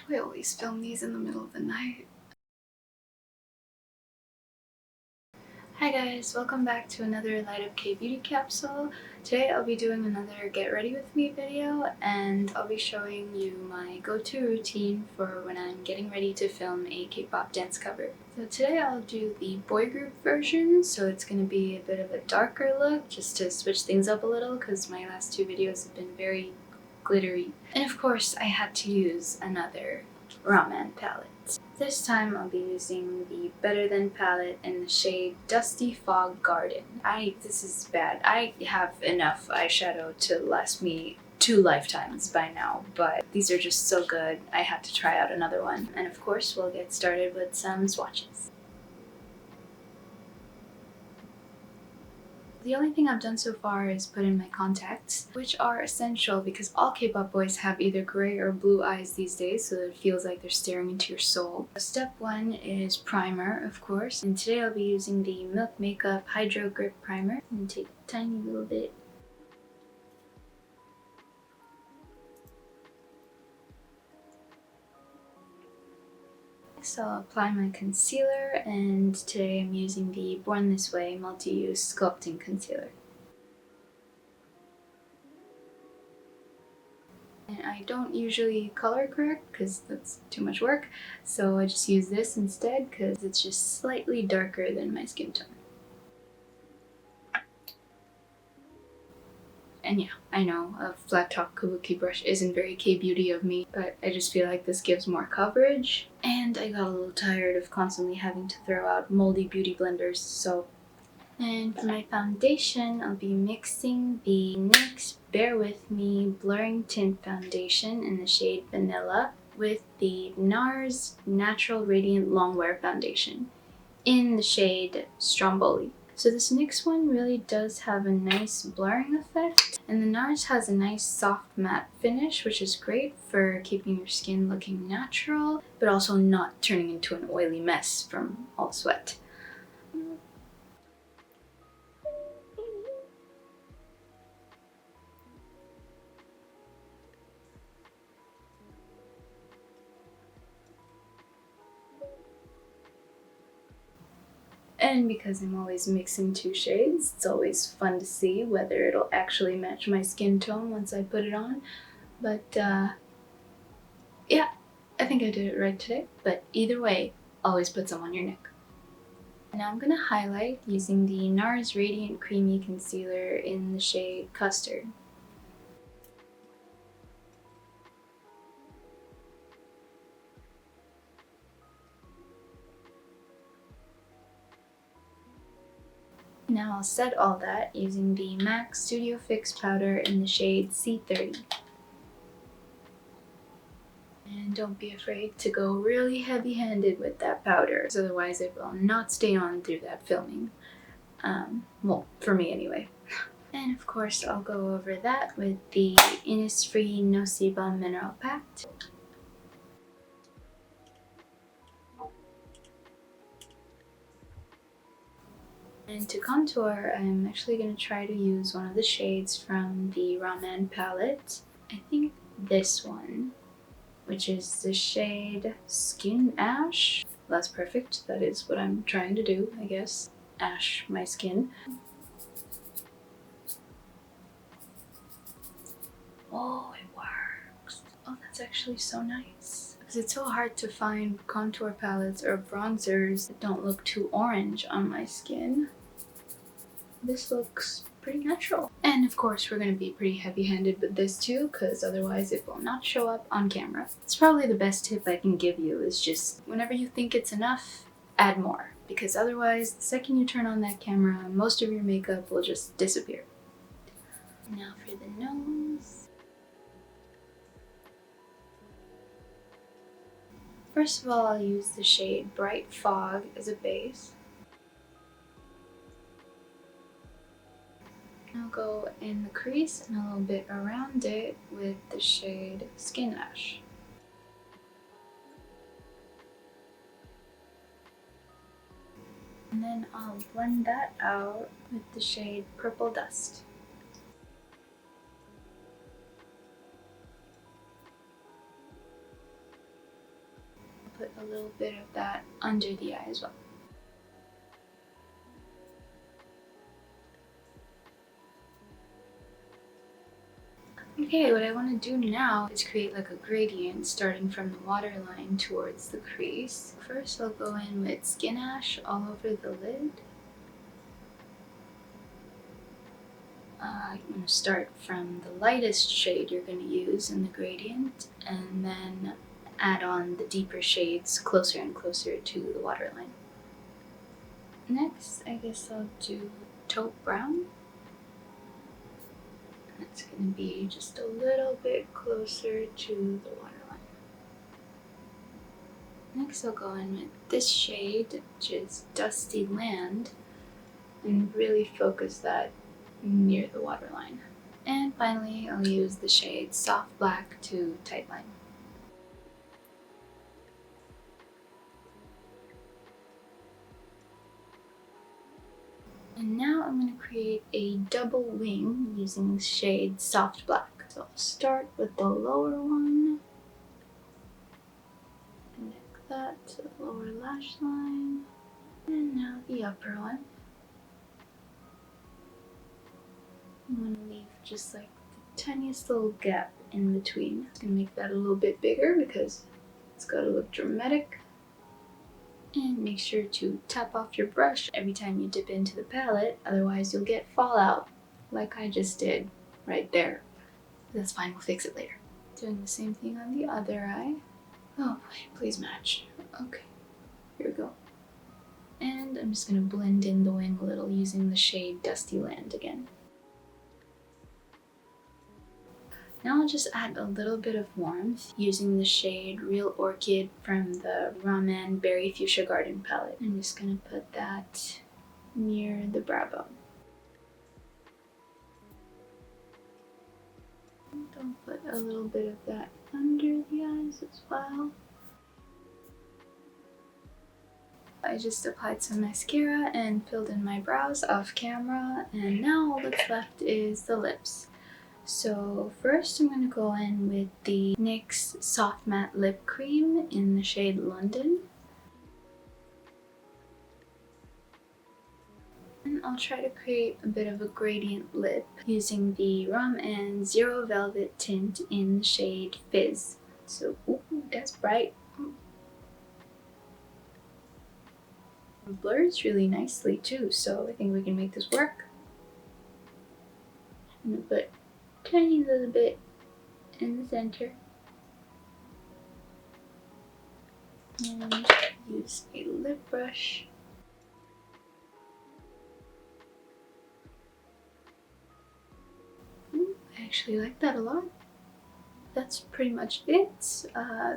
do I always film these in the middle of the night? Hi guys, welcome back to another LightUpK beauty capsule. Today I'll be doing another get ready with me video, and I'll be showing you my go-to routine for when I'm getting ready to film a K-pop dance cover. So today I'll do the boy group version, so it's going to be a bit of a darker look just to switch things up a little because my last two videos have been very glittery. And of course I had to use another ROM&ND palette. This time I'll be using the Better Than palette in the shade Dusty Fog Garden. This is bad. I have enough eyeshadow to last me 2 lifetimes by now, but these are just so good I had to try out another one. And of course we'll get started with some swatches. The only thing I've done so far is put in my contacts, which are essential because all K-pop boys have either gray or blue eyes these days, so it feels like they're staring into your soul. Step 1 is primer, of course, and today I'll be using the Milk Makeup Hydro Grip Primer. I'm going to take a tiny little bit. So I'll apply my concealer, and today I'm using the Born This Way Multi-Use Sculpting Concealer. And I don't usually color correct because that's too much work, so I just use this instead because it's just slightly darker than my skin tone. And yeah, I know a flat top kabuki brush isn't very K-beauty of me, but I just feel like this gives more coverage. And I got a little tired of constantly having to throw out moldy beauty blenders, so. And for my foundation, I'll be mixing the NYX Bear With Me Blurring Tint Foundation in the shade Vanilla with the NARS Natural Radiant Longwear Foundation in the shade Stromboli. So this NYX one really does have a nice blurring effect, and the NARS has a nice soft matte finish, which is great for keeping your skin looking natural, but also not turning into an oily mess from all the sweat. And because I'm always mixing 2 shades, it's always fun to see whether it'll actually match my skin tone once I put it on. But yeah, I think I did it right today. But either way, always put some on your neck. Now I'm going to highlight using the NARS Radiant Creamy Concealer in the shade Custard. Now I'll set all that using the MAC Studio Fix powder in the shade C30. And don't be afraid to go really heavy-handed with that powder, because otherwise it will not stay on through that filming. Well, for me anyway. And of course I'll go over that with the Innisfree No Sebum Mineral Pact. And to contour, I'm actually going to try to use one of the shades from the ROM&ND palette. I think this one, which is the shade Skin Ash. That's perfect. That is what I'm trying to do, I guess. Ash my skin. Oh, it works. Oh, that's actually so nice. Because it's so hard to find contour palettes or bronzers that don't look too orange on my skin. This looks pretty natural. And of course we're going to be pretty heavy-handed with this too, because otherwise it will not show up on camera. It's probably the best tip I can give you, is just whenever you think it's enough, add more. Because otherwise, the second you turn on that camera, most of your makeup will just disappear. Now for the nose. First of all, I'll use the shade Bright Fog as a base. I'll go in the crease and a little bit around it with the shade Skin Ash. And then I'll blend that out with the shade Purple Dust. put a little bit of that under the eye as well. Okay, what I want to do now is create like a gradient starting from the waterline towards the crease. First I'll go in with Skin Ash all over the lid. I'm going to start from the lightest shade you're going to use in the gradient and then add on the deeper shades closer and closer to the waterline. Next, I guess I'll do taupe brown. It's going to be just a little bit closer to the waterline. Next I'll go in with this shade, which is Dusty Land, and really focus that near the waterline. And finally I'll use the shade Soft Black to tightline. And now I'm going to create a double wing using the shade Soft Black. So I'll start with the lower one, connect that to the lower lash line, and now the upper one. I'm going to leave just like the tiniest little gap in between. I'm going to make that a little bit bigger because it's got to look dramatic. And make sure to tap off your brush every time you dip into the palette, otherwise you'll get fallout, like I just did right there. That's fine, we'll fix it later. Doing the same thing on the other eye. Oh boy, please match. Okay, here we go. And I'm just going to blend in the wing a little using the shade Dusty Land again. Now I'll just add a little bit of warmth using the shade Real Orchid from the ROM&ND Berry Fuchsia Garden palette. I'm just going to put that near the brow bone. Don't put a little bit of that under the eyes as well. I just applied some mascara and filled in my brows off camera, and now all that's left is the lips. So first I'm going to go in with the NYX Soft Matte Lip Cream in the shade London. And I'll try to create a bit of a gradient lip using the ROM&ND Zero Velvet tint in the shade FIZZ. So, ooh, that's bright. It blurs really nicely too, so I think we can make this work. I'm going to put tiny little bit in the center and use a lip brush. I actually like that a lot. That's pretty much it.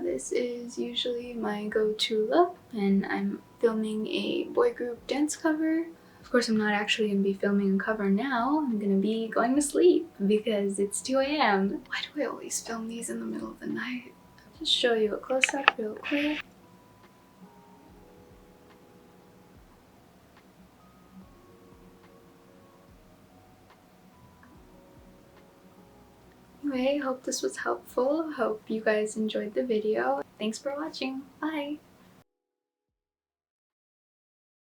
This is usually my go-to look when I'm filming a boy group dance cover. Of course, I'm not actually going to be filming a cover now. I'm going to be going to sleep because it's 2 a.m. Why do I always film these in the middle of the night? I'll just show you a close-up real quick. Anyway, hope this was helpful. Hope you guys enjoyed the video. Thanks for watching. Bye!